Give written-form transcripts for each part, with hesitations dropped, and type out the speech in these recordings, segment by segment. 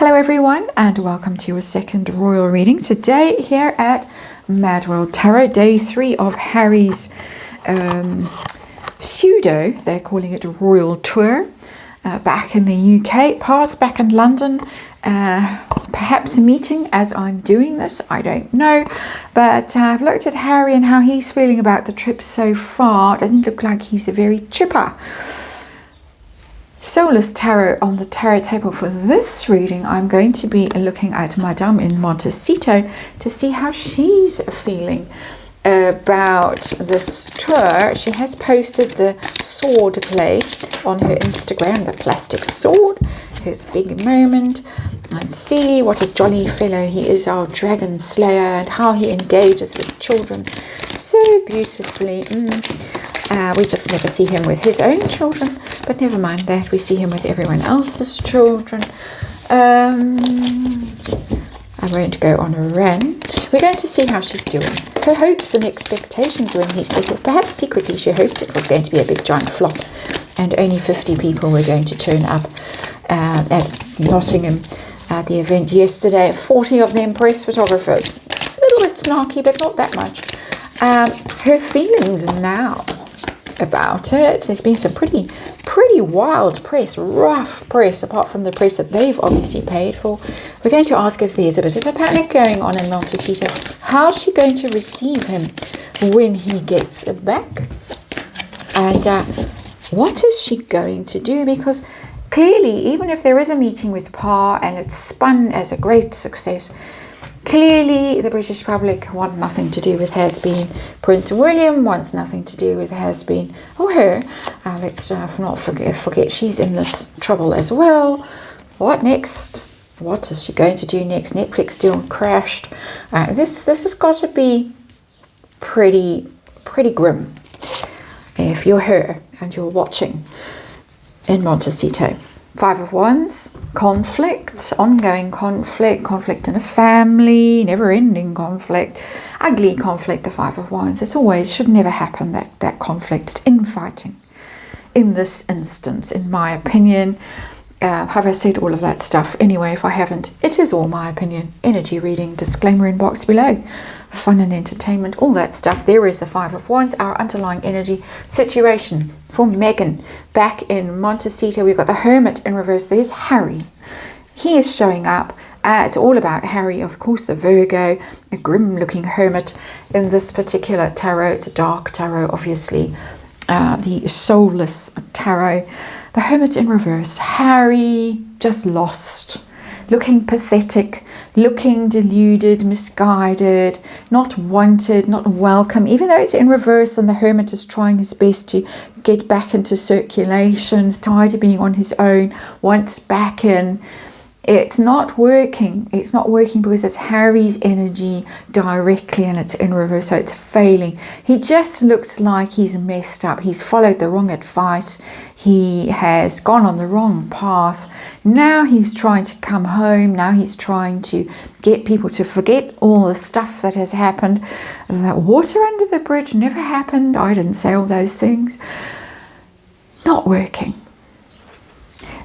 Hello everyone and welcome to a second royal reading today here at MadWorldTarot, day 3 of Harry's pseudo, they're calling it a royal tour, back in the UK, past back in London, perhaps a meeting as I'm doing this, I don't know, but I've looked at Harry and how he's feeling about the trip so far. It doesn't look like he's a very chipper. Soulless Tarot on the tarot table for this reading. I'm going to be looking at Madame in Montecito to see how she's feeling about this tour. She has posted the sword play on her Instagram, the plastic sword, his big moment, and see what a jolly fellow he is, our dragon slayer, and how he engages with children so beautifully. We just never see him with his own children, but never mind that, we see him with everyone else's children. I won't go on a rant. We're going to see how she's doing. Her hopes and expectations when he settled. Perhaps secretly she hoped it was going to be a big giant flop and only 50 people were going to turn up at Nottingham at the event yesterday. 40 of them press photographers. A little bit snarky, but not that much. Her feelings now about it. There's been some pretty wild press, rough press, apart from the press that they've obviously paid for. We're going to ask if there's a bit of a panic going on in Montecito. How's she going to receive him when he gets back? And what is she going to do? Because clearly, even if there is a meeting with Pa and it's spun as a great success, clearly the British public want nothing to do with has-been. Prince William wants nothing to do with has-been, or her. Let's not forget she's in this trouble as well. What next? What is she going to do next? Netflix deal crashed. This has got to be pretty grim if you're her and you're watching in Montecito. 5 of Wands, conflict, ongoing conflict in a family, never-ending conflict, ugly conflict, the 5 of Wands. It's always, should never happen, that conflict. It's infighting in this instance, in my opinion. Have I said all of that stuff? Anyway, if I haven't, it is all my opinion. Energy reading, disclaimer in box below. Fun and entertainment, all that stuff. There is the 5 of Wands, our underlying energy situation for Meghan back in Montecito. We've got the Hermit in reverse. There's Harry. He is showing up. It's all about Harry, of course, the Virgo, a grim-looking hermit in this particular tarot. It's a dark tarot, obviously. The soulless tarot. The Hermit in reverse. Harry just lost. Looking pathetic, looking deluded, misguided, not wanted, not welcome, even though it's in reverse and the Hermit is trying his best to get back into circulation, is tired of being on his own, wants back in. It's not working. It's not working because it's Harry's energy directly and it's in reverse, so it's failing. He just looks like he's messed up. He's followed the wrong advice. He has gone on the wrong path. Now he's trying to come home. Now he's trying to get people to forget all the stuff that has happened. That water under the bridge never happened. I didn't say all those things. Not working.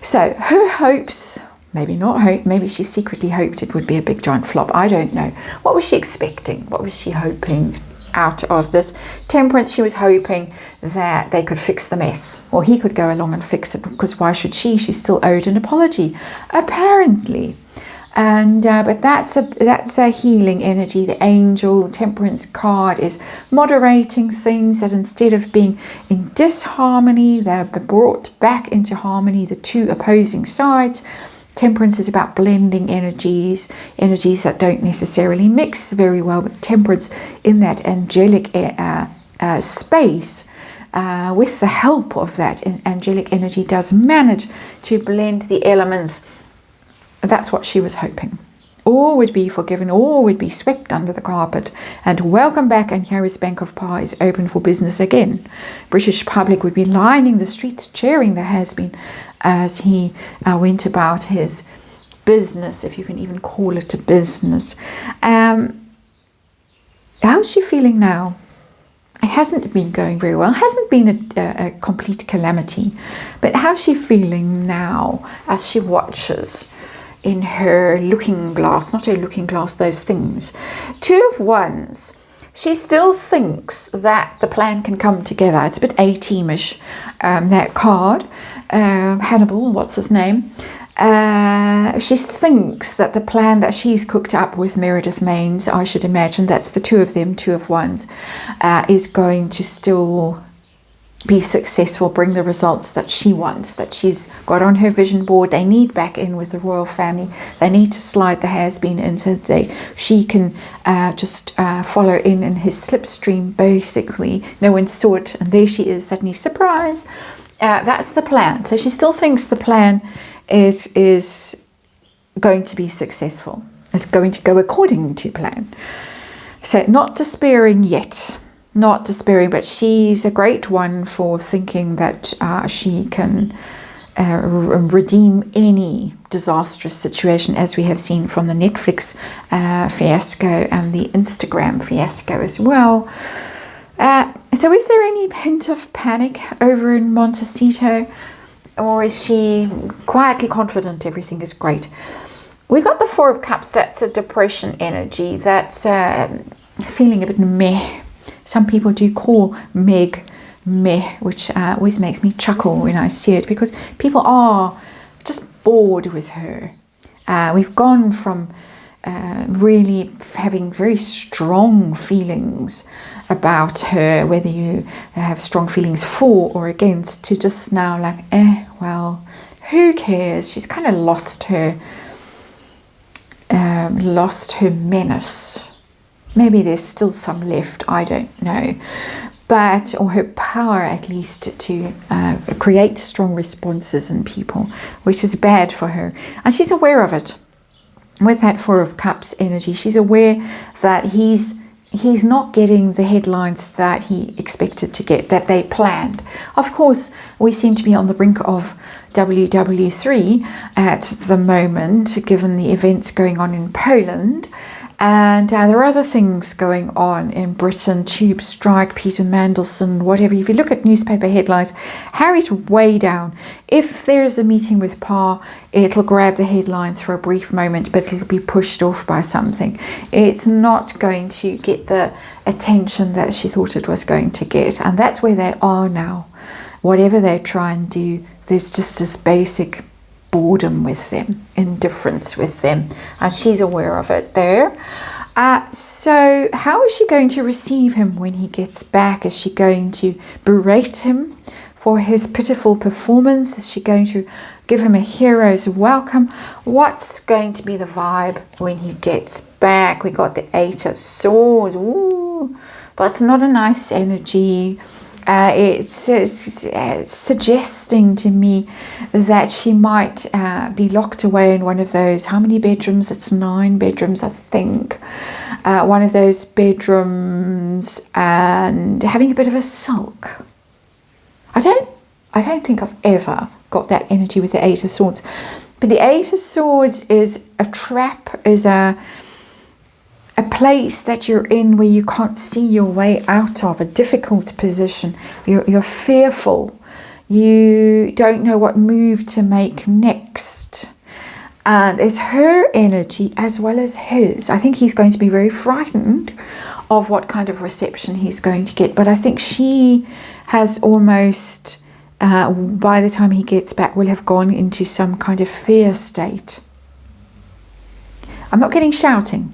So her hopes... Maybe not hope, maybe she secretly hoped it would be a big giant flop. I don't know. What was she expecting? What was she hoping out of this? Temperance, she was hoping that they could fix the mess. Or he could go along and fix it, because why should she? She's still owed an apology, apparently. And but that's a healing energy. The angel Temperance card is moderating things, that instead of being in disharmony, they're brought back into harmony, the two opposing sides. Temperance is about blending energies that don't necessarily mix very well, but Temperance in that angelic space, with the help of that angelic energy, does manage to blend the elements. That's what she was hoping. All would be forgiven, all would be swept under the carpet, and welcome back, and Harry's Bank of Pa is open for business again. British public would be lining the streets cheering the has-been as he went about his business, if you can even call it a business. How's she feeling now? It hasn't been going very well. It hasn't been a complete calamity, but how's she feeling now as she watches in her looking glass, not her looking glass, those things. Two of Wands. She still thinks that the plan can come together. It's a bit A-teamish, that card. Hannibal, what's his name? She thinks that the plan that she's cooked up with Meredith Maines, I should imagine, that's the two of them, two of Wands, is going to still be successful, bring the results that she wants, that she's got on her vision board. They need back in with the royal family. They need to slide the has-been in so she can just follow in his slipstream, basically. No one saw it, and there she is, suddenly, surprise. That's the plan. So she still thinks the plan is going to be successful. It's going to go according to plan. So not despairing yet. Not despairing, but she's a great one for thinking that she can redeem any disastrous situation, as we have seen from the Netflix fiasco and the Instagram fiasco as well. So is there any hint of panic over in Montecito, or is she quietly confident everything is great? We got the Four of Cups. That's a depression energy. That's feeling a bit meh. Some people do call Meg meh, which always makes me chuckle when I see it, because people are just bored with her. We've gone from really having very strong feelings about her, whether you have strong feelings for or against, to just now like, well, who cares? She's kind of lost her menace. Maybe there's still some left, I don't know. But, or her power at least to create strong responses in people, which is bad for her. And she's aware of it. With that Four of Cups energy, she's aware that he's not getting the headlines that he expected to get, that they planned. Of course, we seem to be on the brink of WW3 at the moment, given the events going on in Poland. And there are other things going on in Britain, tube strike, Peter Mandelson, whatever. If you look at newspaper headlines, Harry's way down. If there is a meeting with Pa, it'll grab the headlines for a brief moment, but it'll be pushed off by something. It's not going to get the attention that she thought it was going to get. And that's where they are now. Whatever they try and do, there's just this basic boredom with them, indifference with them, and she's aware of it there. So how is she going to receive him when he gets back? Is she going to berate him for his pitiful performance? Is she going to give him a hero's welcome? What's going to be the vibe when he gets back? We got the Eight of Swords. Ooh, that's not a nice energy. It's suggesting to me that she might be locked away in one of those, how many bedrooms? It's 9 bedrooms, I think. One of those bedrooms, and having a bit of a sulk. I don't think I've ever got that energy with the Eight of Swords. But the Eight of Swords is a trap, is a place that you're in where you can't see your way out of, a difficult position. You're fearful. You don't know what move to make next. And it's her energy as well as his. I think he's going to be very frightened of what kind of reception he's going to get. But I think she has almost, by the time he gets back, will have gone into some kind of fear state. I'm not getting shouting.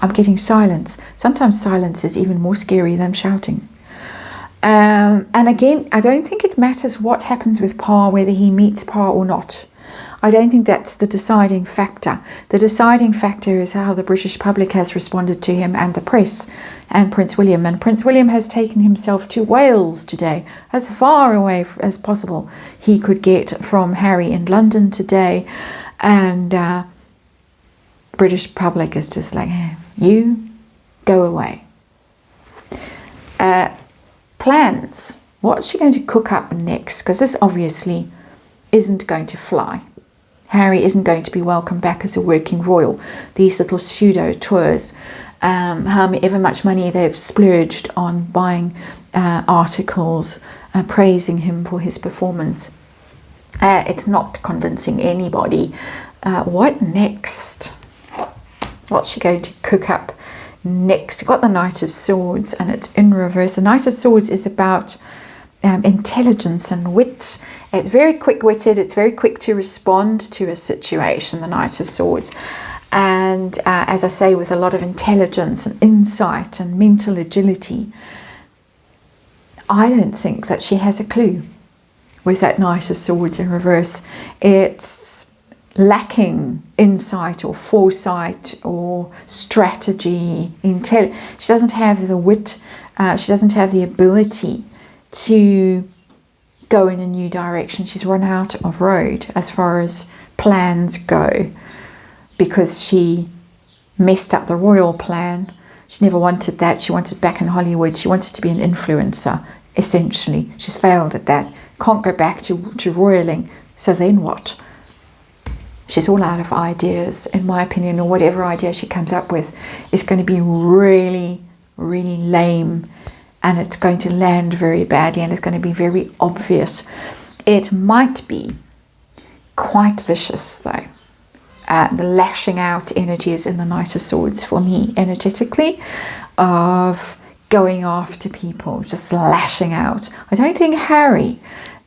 I'm getting silence. Sometimes silence is even more scary than shouting. And again, I don't think it matters what happens with Pa, whether he meets Pa or not. I don't think that's the deciding factor. The deciding factor is how the British public has responded to him, and the press, and Prince William. And Prince William has taken himself to Wales today, as far away as possible he could get from Harry in London today. And British public is just like, you go away. Plans. What's she going to cook up next? Because this obviously isn't going to fly. Harry isn't going to be welcomed back as a working royal. These little pseudo tours, however much money they've splurged on buying articles praising him for his performance. It's not convincing anybody. What next? What's she going to cook up next? We've got the Knight of Swords, and it's in reverse. The Knight of Swords is about intelligence and wit. It's very quick-witted. It's very quick to respond to a situation, the Knight of Swords. And as I say, with a lot of intelligence and insight and mental agility. I don't think that she has a clue with that Knight of Swords in reverse. It's lacking insight or foresight or strategy. She doesn't have the wit. She doesn't have the ability to go in a new direction. She's run out of road as far as plans go, because she messed up the royal plan. She never wanted that. She wanted back in Hollywood. She wanted to be an influencer, essentially. She's failed at that. Can't go back to royaling. So then what? She's all out of ideas, in my opinion, or whatever idea she comes up with is going to be really, really lame, and it's going to land very badly, and it's going to be very obvious. It might be quite vicious, though. The lashing out energy is in the Knight of Swords for me, energetically, of going after people, just lashing out. I don't think Harry,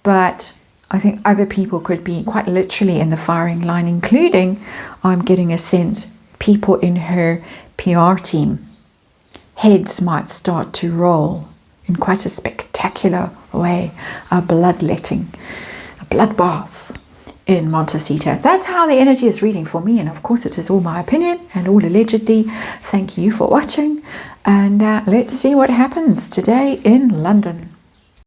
but I think other people could be quite literally in the firing line, including, I'm getting a sense, people in her PR team. Heads might start to roll in quite a spectacular way, a bloodletting, a bloodbath in Montecito. That's how the energy is reading for me, and of course it is all my opinion and all allegedly. Thank you for watching, and let's see what happens today in London.